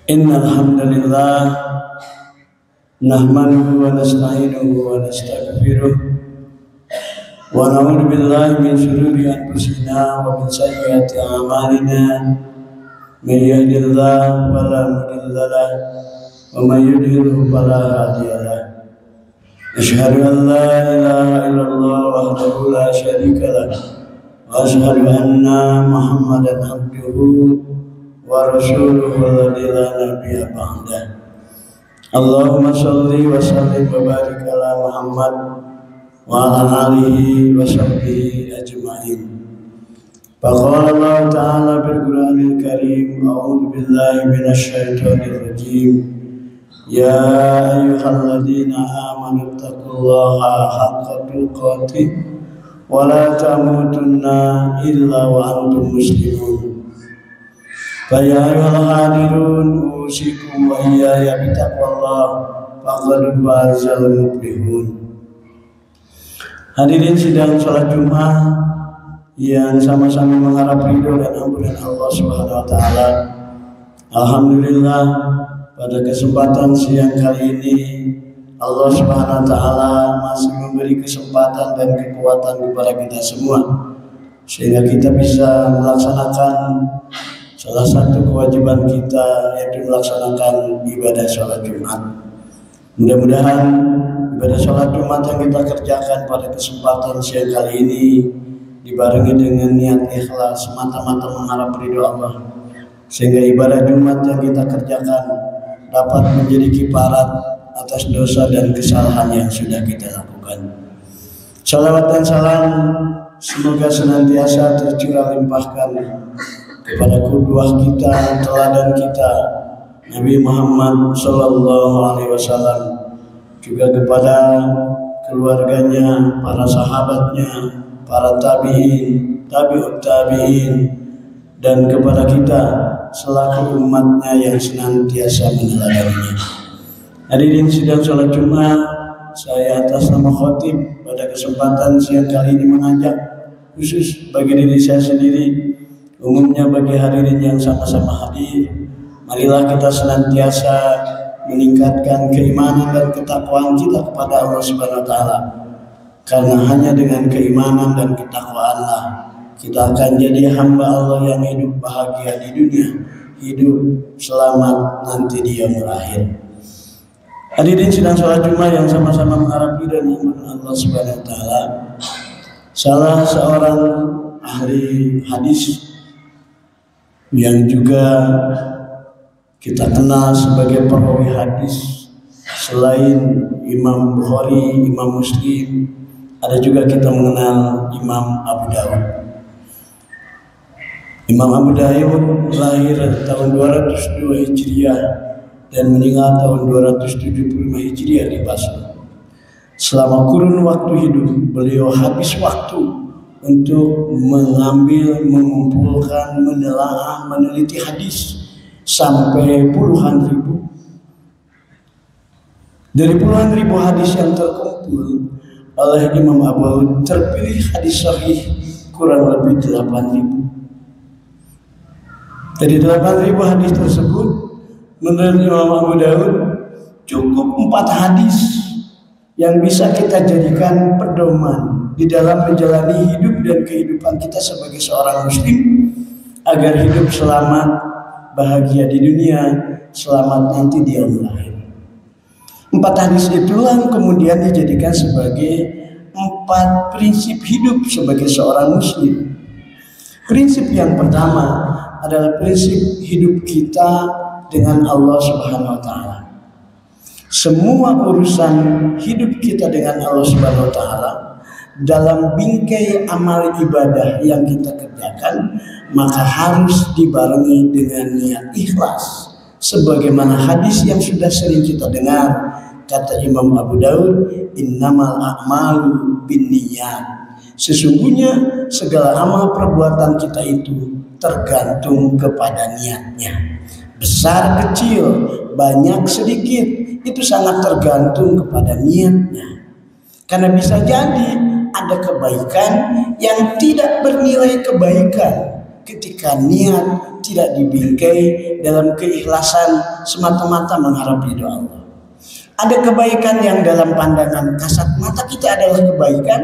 Innal hamdalillah nahmaduhu wa nasta'inuhu wa nastaghfiruh wa na'udzu billahi min shururi anfusina wa min sayyiati a'malina may yahdihillahu fala mudilla lahu wa may yudlil fala hadiya lahu. Asyhadu an la ilaha illallah wahdahu la syarika lahu wa asyhadu anna Muhammadan abduhu wa rasuluhu alladzi la nabiyya ba'dah. Allahumma shalli wa sallim wa barik ala Muhammad wa ala alihi wa sahbihi ajma'in. Faqala Allah ta'ala bil Qur'anil Karim, a'udzu billahi minasy syaithanir rajim. Ya ayyuhalladzina amanu taqullaha haqqa tuqatih wa la tamutunna illa wa antum muslimun. Faya ayyuhal hadirun usikum wa iyaya bitaqwallah faqad fazal muflihun. Hadirin sidang salat Jumat yang sama-sama mengharap ridho dan ampunan Allah Subhanahu wa taala. Alhamdulillah, pada kesempatan siang kali ini Allah Subhanahu wa taala masih memberi kesempatan dan kekuatan kepada kita semua sehingga kita bisa melaksanakan salah satu kewajiban kita, yaitu melaksanakan ibadah sholat Jumat. Mudah-mudahan ibadah sholat Jumat yang kita kerjakan pada kesempatan siang kali ini dibarengi dengan niat ikhlas semata-mata mengharap ridho Allah, sehingga ibadah Jumat yang kita kerjakan dapat menjadi kifarat atas dosa dan kesalahan yang sudah kita lakukan. Salawat dan salam semoga senantiasa tercurah limpahkan kepada qudwah kita, teladan kita, Nabi Muhammad sallallahu alaihi wasallam, juga kepada keluarganya, para sahabatnya, para tabi'in, tabi'ut tabi'in, dan kepada kita selaku umatnya yang senantiasa meneladaninya. Hadirin sidang salat Jumat, saya atas nama khatib pada kesempatan siang kali ini mengajak khusus bagi diri saya sendiri, umumnya bagi hadirin yang sama-sama hadir, marilah kita senantiasa meningkatkan keimanan dan ketakwaan kita kepada Allah Subhanahu wa taala. Karena hanya dengan keimanan dan ketakwaanlah kita akan jadi hamba Allah yang hidup bahagia di dunia, hidup selamat nanti di yaumul akhir. Hadirin sidang salat Jumat yang sama-sama mengharap ridha Allah Subhanahu wa taala, salah seorang ahli hadis yang juga kita kenal sebagai perawi hadis selain Imam Bukhari, Imam Muslim, ada juga kita mengenal Imam Abu Dawud. Imam Abu Dawud lahir tahun 202 Hijriah dan meninggal tahun 275 Hijriah di Basra. Selama kurun waktu hidup beliau habis waktu untuk mengambil, mengumpulkan, menelaah, meneliti hadis sampai puluhan ribu. Dari puluhan ribu hadis yang terkumpul oleh Imam Abu Dawud, terpilih hadis sahih kurang lebih 8.000. Dari 8.000 hadis tersebut, menurut Imam Abu Dawud cukup 4 hadis yang bisa kita jadikan pedoman di dalam menjalani hidup dan kehidupan kita sebagai seorang muslim agar hidup selamat, bahagia di dunia, selamat nanti di yaumul akhir. 4 hadis itulah kemudian dijadikan sebagai 4 prinsip hidup sebagai seorang muslim. Prinsip yang pertama adalah prinsip hidup kita dengan Allah Subhanahu wa taala. Semua urusan hidup kita dengan Allah Subhanahu wa taala dalam bingkai amal ibadah yang kita kerjakan maka harus dibarengi dengan niat ikhlas. Sebagaimana hadis yang sudah sering kita dengar, kata Imam Abu Dawud, innamal a'malu binniyat. Sesungguhnya segala amal perbuatan kita itu tergantung kepada niatnya. Besar kecil, banyak sedikit, itu sangat tergantung kepada niatnya. Karena bisa jadi ada kebaikan yang tidak bernilai kebaikan, ketika niat tidak dibingkai dalam keikhlasan semata-mata mengharap ridho Allah. Ada kebaikan yang dalam pandangan kasat mata kita adalah kebaikan,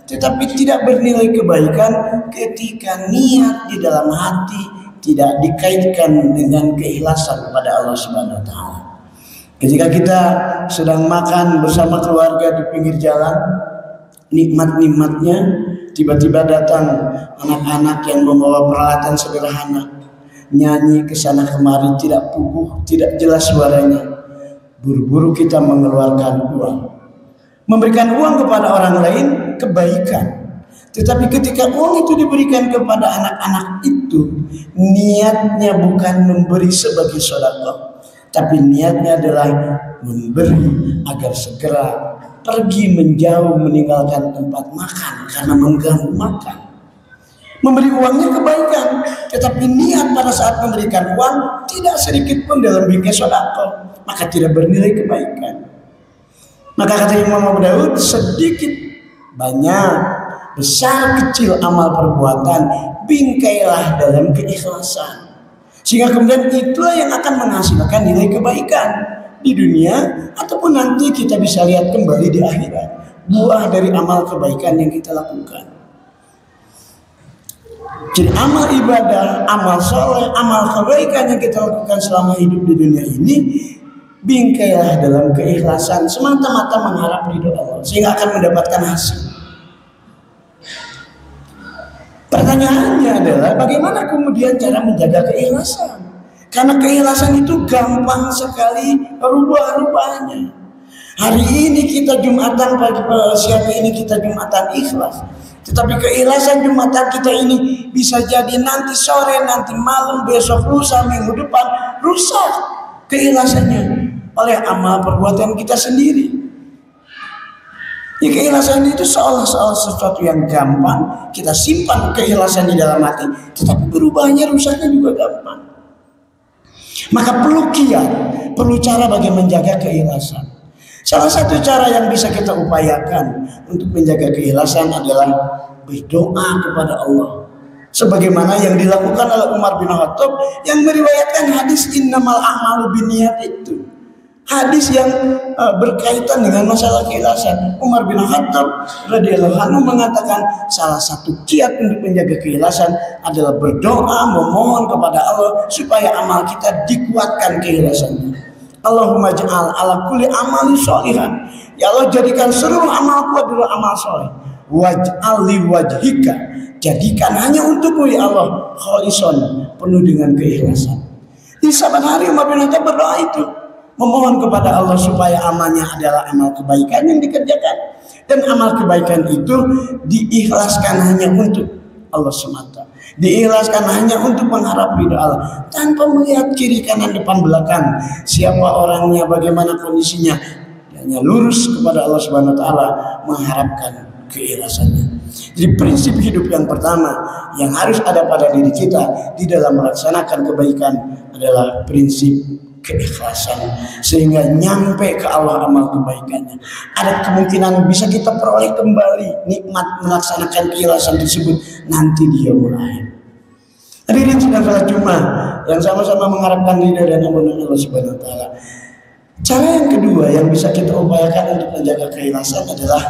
tetapi tidak bernilai kebaikan ketika niat di dalam hati tidak dikaitkan dengan keikhlasan kepada Allah Subhanahu wa taala. Ketika kita sedang makan bersama keluarga di pinggir jalan, nikmat-nikmatnya, tiba-tiba datang anak-anak yang membawa peralatan sederhana, nyanyi ke sana kemari, tidak puguh, tidak jelas suaranya. Buru-buru kita mengeluarkan uang, memberikan uang kepada orang lain kebaikan. Tetapi ketika uang itu diberikan kepada anak-anak itu, niatnya bukan memberi sebagai sedekah, tapi niatnya adalah memberi agar segera pergi menjauh meninggalkan tempat makan karena mengganggu makan. Memberi uangnya kebaikan, tetapi niat pada saat memberikan uang tidak sedikit pun dalam bingkai sedekah, maka tidak bernilai kebaikan. Maka kata Imam Abu Daud, sedikit banyak, besar kecil amal perbuatan, bingkailah dalam keikhlasan, sehingga kemudian itulah yang akan menghasilkan nilai kebaikan di dunia ataupun nanti kita bisa lihat kembali di akhirat buah dari amal kebaikan yang kita lakukan. Jadi amal ibadah, amal soleh, amal kebaikan yang kita lakukan selama hidup di dunia ini, bingkailah dalam keikhlasan semata-mata mengharap ridho Allah, sehingga akan mendapatkan hasil. Pertanyaannya adalah bagaimana kemudian cara menjaga keikhlasan? Karena keikhlasan itu gampang sekali rubah-rubahnya. Hari ini kita Jumatan, siang ini kita Jumatan ikhlas, tetapi keikhlasan Jumatan kita ini bisa jadi nanti sore, nanti malam, besok, lusa, minggu depan rusak keikhlasannya oleh amal perbuatan kita sendiri. Ya, keikhlasan itu seolah-olah sesuatu yang gampang, kita simpan keikhlasan di dalam hati, tetapi berubahnya, rusaknya juga gampang. Maka perlu kiat, perlu cara bagi menjaga keikhlasan. Salah satu cara yang bisa kita upayakan untuk menjaga keikhlasan adalah berdoa kepada Allah, sebagaimana yang dilakukan oleh Umar bin Khattab yang meriwayatkan hadis innamal a'malu binniyat itu. Hadis yang berkaitan dengan masalah keikhlasan. Umar bin Khattab radhiyallahu anhu mengatakan salah satu kiat untuk menjaga keikhlasan adalah berdoa, memohon kepada Allah supaya amal kita dikuatkan keikhlasannya. Allahumma ja'al ala kulli amali sholihan. Ya Allah, jadikan seluruh amalku adalah amal soleh. Waj'al li wajhika, jadikan hanya untukmu ya Allah, kholison, penuh dengan keikhlasan. Di saban hari Umar bin Khattab berdoa itu, memohon kepada Allah supaya amalnya adalah amal kebaikan yang dikerjakan, dan amal kebaikan itu diikhlaskan hanya untuk Allah semata, diikhlaskan hanya untuk mengharap ridha Allah, tanpa melihat kiri kanan depan belakang siapa orangnya, bagaimana kondisinya, hanya lurus kepada Allah Subhanahu wa taala mengharapkan keikhlasannya. Jadi prinsip hidup yang pertama yang harus ada pada diri kita di dalam melaksanakan kebaikan adalah prinsip keikhlasan, sehingga nyampe ke Allah amal kebaikannya. Ada kemungkinan bisa kita peroleh kembali nikmat melaksanakan keikhlasan tersebut nanti di yaumul akhir. Hadirin sedang salat Jumat yang sama-sama mengharapkan ridha dan ampunan Allah Subhanahu wa taala. Cara yang kedua yang bisa kita upayakan untuk menjaga keikhlasan adalah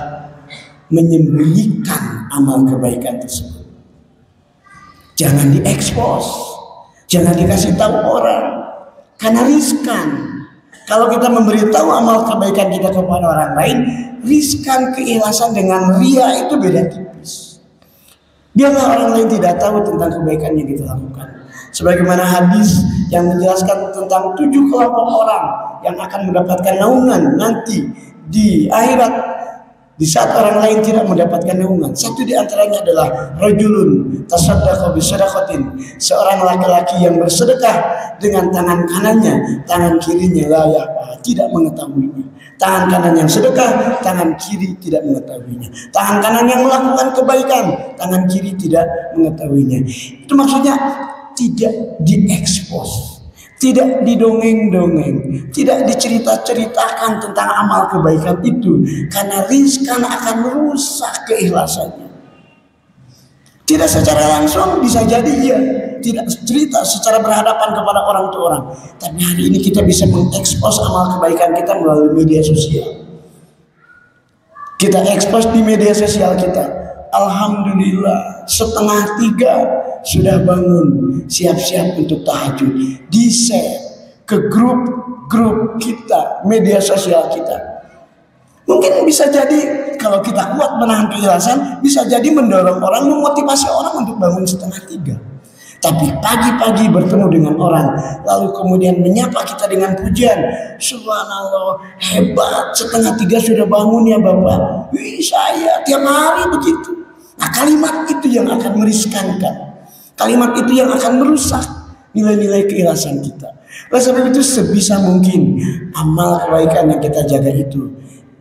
menyembunyikan amal kebaikan tersebut. Jangan diekspos, jangan dikasih tahu orang. Karena riskan. Kalau kita memberitahu amal kebaikan kita kepada orang lain, riskan. Keikhlasan dengan ria itu beda tipis. Biarlah orang lain tidak tahu tentang kebaikan yang kita lakukan. Sebagaimana hadis yang menjelaskan tentang 7 kelompok orang yang akan mendapatkan naungan nanti di akhirat, di saat orang lain tidak mendapatkan naungan. Satu di antaranya adalah rajulun tasaddaqa bi sadaqatin, seorang laki-laki yang bersedekah dengan tangan kanannya, tangan kirinya la ya'lamu, tidak mengetahuinya. Tangan kanan yang sedekah, tangan kiri tidak mengetahuinya. Tangan kanan yang melakukan kebaikan, tangan kiri tidak mengetahuinya. Itu maksudnya tidak diekspos, tidak didongeng-dongeng, tidak dicerita-ceritakan tentang amal kebaikan itu, karena riskan akan merusak keikhlasannya. Tidak secara langsung, bisa jadi iya, tidak cerita secara berhadapan kepada orang ke orang. Tapi hari ini kita bisa mengekspos amal kebaikan kita melalui media sosial. Kita ekspos di media sosial kita. Alhamdulillah 2:30 sudah bangun, siap-siap untuk tahajud. Di-share ke grup kita, media sosial kita. Mungkin bisa jadi kalau kita kuat menahan keikhlasan, bisa jadi mendorong orang, memotivasi orang untuk bangun 2:30. Tapi pagi-pagi bertemu dengan orang, lalu kemudian menyapa kita dengan pujian, subhanallah, hebat, 2:30 sudah bangun ya Bapak. Wih, saya tiap hari begitu. Nah, kalimat itu yang akan meriskankan, kalimat itu yang akan merusak nilai-nilai keikhlasan kita. Oleh sebab itu sebisa mungkin amal kebaikan yang kita jaga itu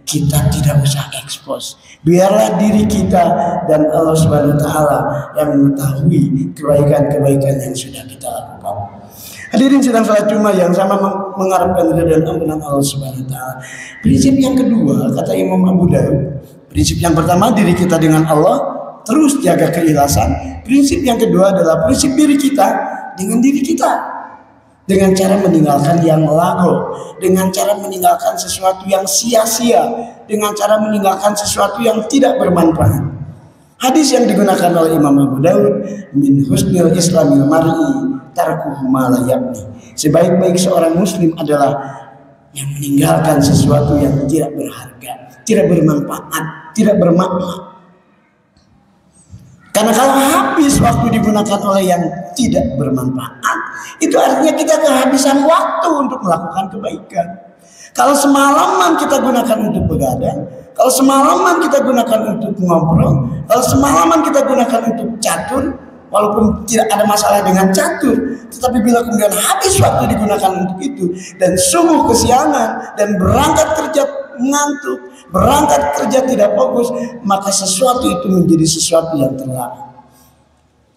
kita tidak usah ekspos. Biarlah diri kita dan Allah Subhanahu wa taala yang mengetahui kebaikan-kebaikan yang sudah kita lakukan. Hadirin sedang salat Jumat yang sama mengharapkan ridha dan ampunan Allah Subhanahu wa taala. Prinsip yang kedua kata Imam Abu Daud, prinsip yang pertama diri kita dengan Allah, terus jaga keikhlasan. Prinsip yang kedua adalah prinsip diri kita dengan diri kita. Dengan cara meninggalkan yang lago, dengan cara meninggalkan sesuatu yang sia-sia, dengan cara meninggalkan sesuatu yang tidak bermanfaat. Hadis yang digunakan oleh Imam Abu Daud, min husnil islamil mar'i tarkuhu ma la ya'ni. Sebaik-baik seorang muslim adalah yang meninggalkan sesuatu yang tidak berharga, tidak bermanfaat, tidak bermakna. Karena kalau habis waktu digunakan oleh yang tidak bermanfaat, itu artinya kita kehabisan waktu untuk melakukan kebaikan. Kalau semalaman kita gunakan untuk begadang, kalau semalaman kita gunakan untuk ngobrol, kalau semalaman kita gunakan untuk catur, walaupun tidak ada masalah dengan catur, tetapi bila kemudian habis waktu digunakan untuk itu, dan subuh kesiangan, dan berangkat kerja ngantuk, berangkat kerja tidak fokus, maka sesuatu itu menjadi sesuatu yang terlarang.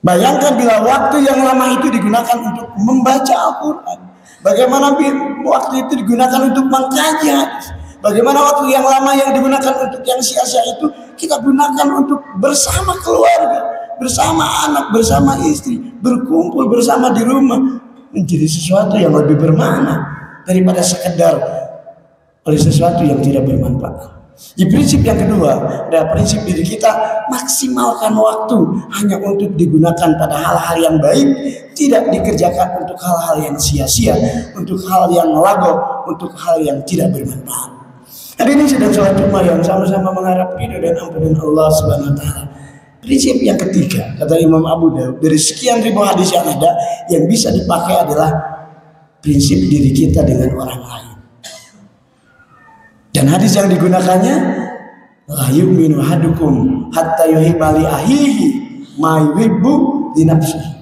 Bayangkan bila waktu yang lama itu digunakan untuk membaca Al-Quran, bagaimana waktu itu digunakan untuk mengkaji hadis, bagaimana waktu yang lama yang digunakan untuk yang sia-sia itu kita gunakan untuk bersama keluarga, bersama anak, bersama istri, berkumpul bersama di rumah, menjadi sesuatu yang lebih bermakna daripada sekedar oleh sesuatu yang tidak bermanfaat. Di prinsip yang kedua adalah prinsip diri kita, maksimalkan waktu hanya untuk digunakan pada hal-hal yang baik, tidak dikerjakan untuk hal-hal yang sia-sia, untuk hal yang lago, untuk hal yang tidak bermanfaat. Hari ini sedang sholat Jumat yang sama-sama mengharap ridho dan ampunan Allah Subhanahu wa taala. Prinsip yang ketiga kata Imam Abu Daud, dari sekian ribu hadis yang ada, yang bisa dipakai adalah prinsip diri kita dengan orang lain. Dan hadis yang digunakannya, la yu'minu ahadukum hatta yuhibba li akhihi ma yuhibbu li nafsihi.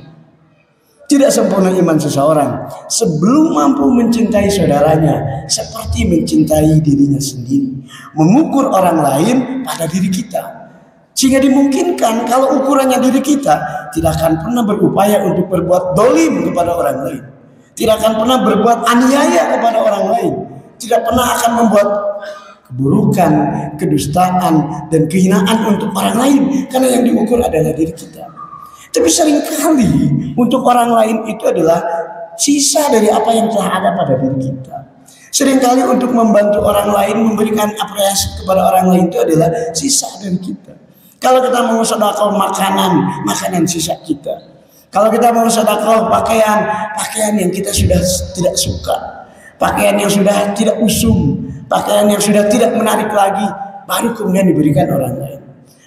Tidak sempurna iman seseorang sebelum mampu mencintai saudaranya seperti mencintai dirinya sendiri. Mengukur orang lain pada diri kita, sehingga dimungkinkan kalau ukurannya diri kita, tidak akan pernah berupaya untuk berbuat dolim kepada orang lain, tidak akan pernah berbuat aniaya kepada orang lain, tidak pernah akan membuat keburukan, kedustaan, dan kehinaan untuk orang lain, karena yang diukur adalah diri kita. Tapi seringkali untuk orang lain itu adalah sisa dari apa yang telah ada pada diri kita. Seringkali untuk membantu orang lain, memberikan apresiasi kepada orang lain itu adalah sisa dari kita. Kalau kita mau sedekah makanan sisa kita. Kalau kita mau sedekah pakaian yang kita sudah tidak suka, pakaian yang sudah tidak usum, pakaian yang sudah tidak menarik lagi, baru kemudian diberikan orang lain.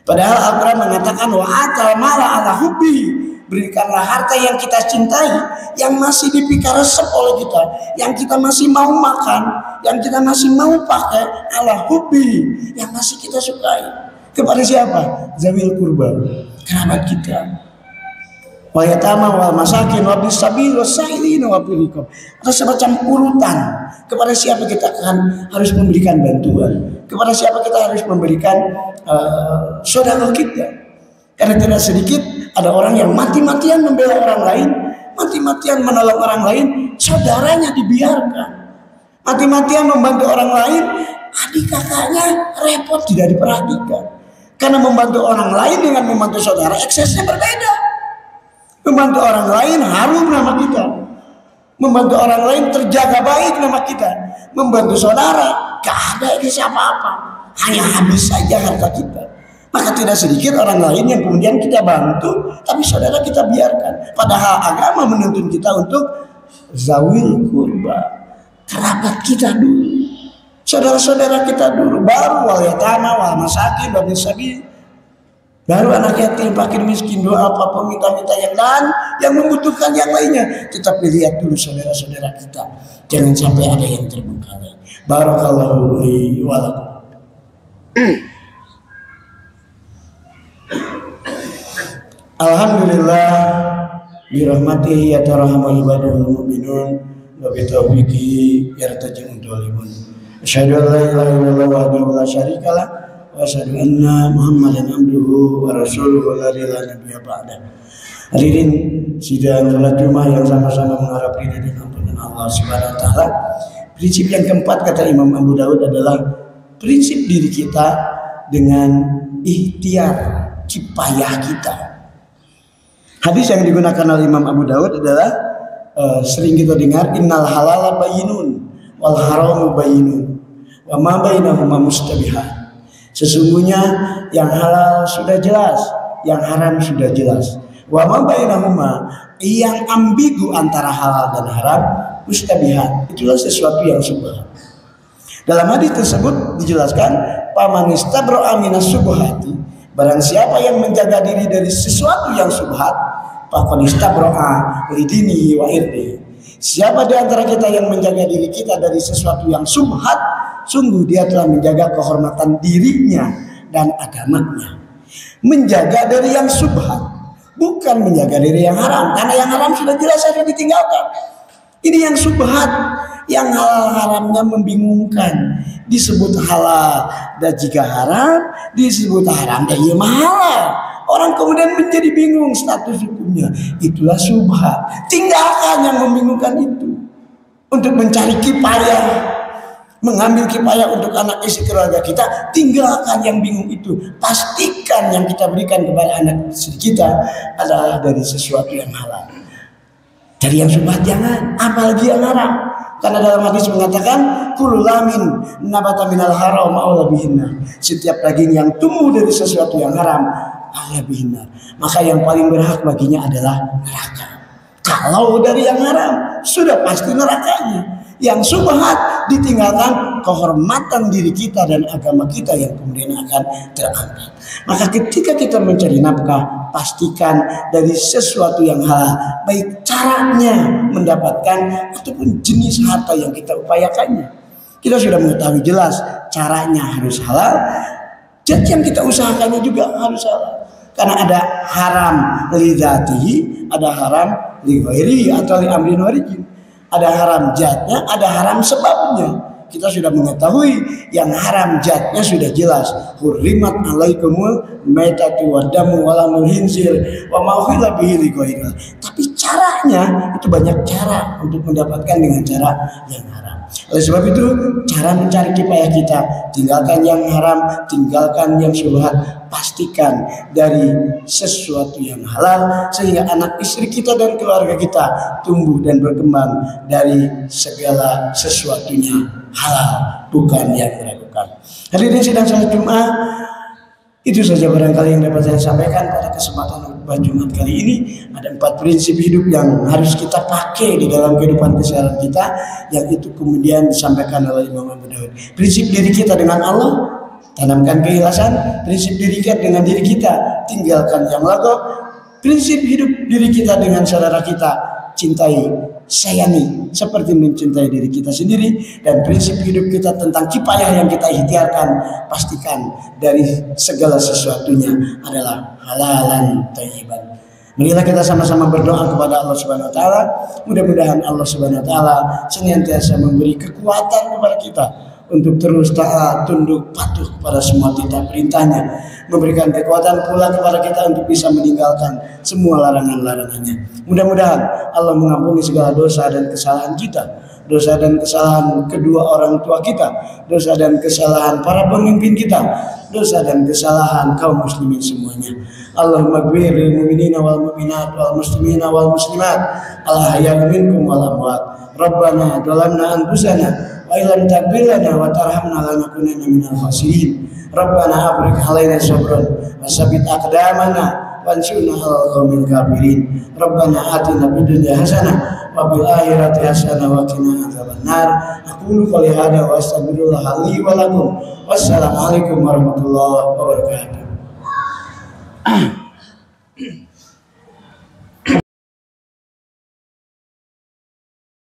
Padahal Al-Quran mengatakan wa atal mala ala hubbi, berikanlah harta yang kita cintai, yang masih dipikir resep oleh kita, yang kita masih mau makan, yang kita masih mau pakai, ala hubbi, yang masih kita sukai. Kepada siapa? Zawil kurba, kerabat kita. Wa yatama wal masakin wa bis sabil wasailin wa fil riqab. Ada semacam urutan kepada siapa kita akan harus memberikan bantuan, kepada siapa kita harus memberikan sedekah kita. Karena tidak sedikit ada orang yang mati-matian membela orang lain, mati-matian menolong orang lain, saudaranya dibiarkan. Mati-matian membantu orang lain, adik kakaknya repot tidak diperhatikan. Karena membantu orang lain dengan membantu saudara eksesnya berbeda. Membantu orang lain harum nama kita. Membantu orang lain terjaga baik nama kita. Membantu saudara gak ada ekses apa-apa, hanya habis saja harta kita. Maka tidak sedikit orang lain yang kemudian kita bantu, tapi saudara kita biarkan. Padahal agama menuntun kita untuk zawil kurba, kerabat kita dulu, saudara-saudara kita dulu, baru wal yatama wal masakin wal sabil, baru anak yatim, fakir miskin, doa apa minta-minta yang lain, yang membutuhkan yang lainnya. Tetapi lihat dulu saudara-saudara kita, jangan sampai ada yang terbengkalai. Barakallahu li wa lakum. Alhamdulillah birahmatihi yatarhamul ibadul mu'minun wa bi taufiqihi yartajun dzalimun. Asyhadu an la ilaha illallah wahdahu la syarikalah wa asyhadu anna Muhammadan abduhu wa rasuluhu la ilaha nabiyya ba'da. Hadirin sidang salat Jumat yang sama-sama mengharap ridha dan ampunan Allah Subhanahu wa taala. Prinsip yang keempat kata Imam Abu Daud adalah prinsip diri kita dengan ikhtiar kifayah kita. Hadis yang digunakan oleh Imam Abu Daud adalah sering kita dengar, innal halala bayyinun wal haramu bayyinun wa ma bainahuma mustabihat. Sesungguhnya yang halal sudah jelas, yang haram sudah jelas. Wa ma bainahuma, yang ambigu antara halal dan haram, mustabihat. Itulah sesuatu yang subhat. Dalam hadis tersebut dijelaskan, paman istabro'a minas subuhati, barang siapa yang menjaga diri dari sesuatu yang subhat, faqad istabro'a lidinihi wa irdihi. Siapa di antara kita yang menjaga diri kita dari sesuatu yang subhat, sungguh dia telah menjaga kehormatan dirinya dan agamanya. Menjaga dari yang subhat, bukan menjaga dari yang haram, karena yang haram sudah jelas harus ditinggalkan. Ini yang subhat, yang halal haramnya membingungkan. Disebut halal dan jika haram, disebut haram dan ia halal. Orang kemudian menjadi bingung status hukumnya. Itulah subhat. Tinggalkan yang membingungkan itu. Untuk mencari kifayah, mengambil kifayah untuk anak istri keluarga kita, tinggalkan yang bingung itu. Pastikan yang kita berikan kepada anak istri kita adalah dari sesuatu yang halal. Dari yang subhat jangan, apalagi yang haram. Karena dalam hadis mengatakan kullu lamin nabata minal haram aula bihinna. Setiap daging yang tumbuh dari sesuatu yang haram aula bihinna, maka yang paling berhak baginya adalah neraka. Kalau dari yang haram sudah pasti nerakanya. Yang subhat ditinggalkan, kehormatan diri kita dan agama kita yang kemudian akan terangkat. Maka ketika kita mencari nafkah, pastikan dari sesuatu yang halal, baik caranya mendapatkan ataupun jenis harta yang kita upayakannya. Kita sudah mengetahui jelas caranya harus halal, dan yang kita usahakannya juga harus halal. Karena ada haram li dzatihi, ada haram li ghairihi atau li amrin warijin. Ada haram zatnya, ada haram sebabnya. Kita sudah mengetahui yang haram zatnya sudah jelas. Hurrimat alaikumul maitatu wadamu walamul hinzir wa ma uhilla bihi lighairillah. Tapi caranya itu banyak cara untuk mendapatkan dengan cara yang haram. Oleh sebab itu, cara mencari kifayah kita, tinggalkan yang haram, tinggalkan yang syubhat, pastikan dari sesuatu yang halal sehingga anak istri kita dan keluarga kita tumbuh dan berkembang dari segala sesuatunya halal, bukan yang meragukan. Hadirin sidang salat Jumat, itu saja barangkali yang dapat saya sampaikan pada kesempatan khutbah Jumat kali ini. Ada 4 prinsip hidup yang harus kita pakai di dalam kehidupan keseharian kita, yang itu kemudian disampaikan oleh Imam Abu Daud. Prinsip diri kita dengan Allah, tanamkan keikhlasan. Prinsip diri kita dengan diri kita, tinggalkan yang lagu. Prinsip hidup diri kita dengan saudara kita, cintai, sayangi seperti mencintai diri kita sendiri. Dan prinsip hidup kita tentang kifayah yang kita ikhtiarkan, pastikan dari segala sesuatunya adalah halalan thayyiban. Marilah kita sama-sama berdoa kepada Allah Subhanahu wa taala. Mudah-mudahan Allah Subhanahu wa taala senantiasa memberi kekuatan kepada kita untuk terus taat, tunduk, patuh kepada semua titah perintahnya, memberikan kekuatan pula kepada kita untuk bisa meninggalkan semua larangan-larangannya. Mudah-mudahan Allah mengampuni segala dosa dan kesalahan kita. dosa dan kesalahan kedua orang tua kita, dosa dan kesalahan para pemimpin kita, dosa dan kesalahan kaum muslimin semuanya. Allahumma ighfir lil mu'minina wal mu'minat wal muslimina wal muslimat al ahya'i minkum wal amwat. Rabbana dhalamna anfusana wa illam taghfir lana wa tarhamna lanakunanna minal khasirin. Rabbana afriq alaina sabran wa tsabbit aqdamana wansurna 'alal qaumil kafirin. Rabbana atina fid dunya hasanah wa fil akhirati hasanah wa qina adzabannar. Aqulu qouli hadza wa astaghfirullah li wa lakum. Wassalamualaikum warahmatullahi wabarakatuh.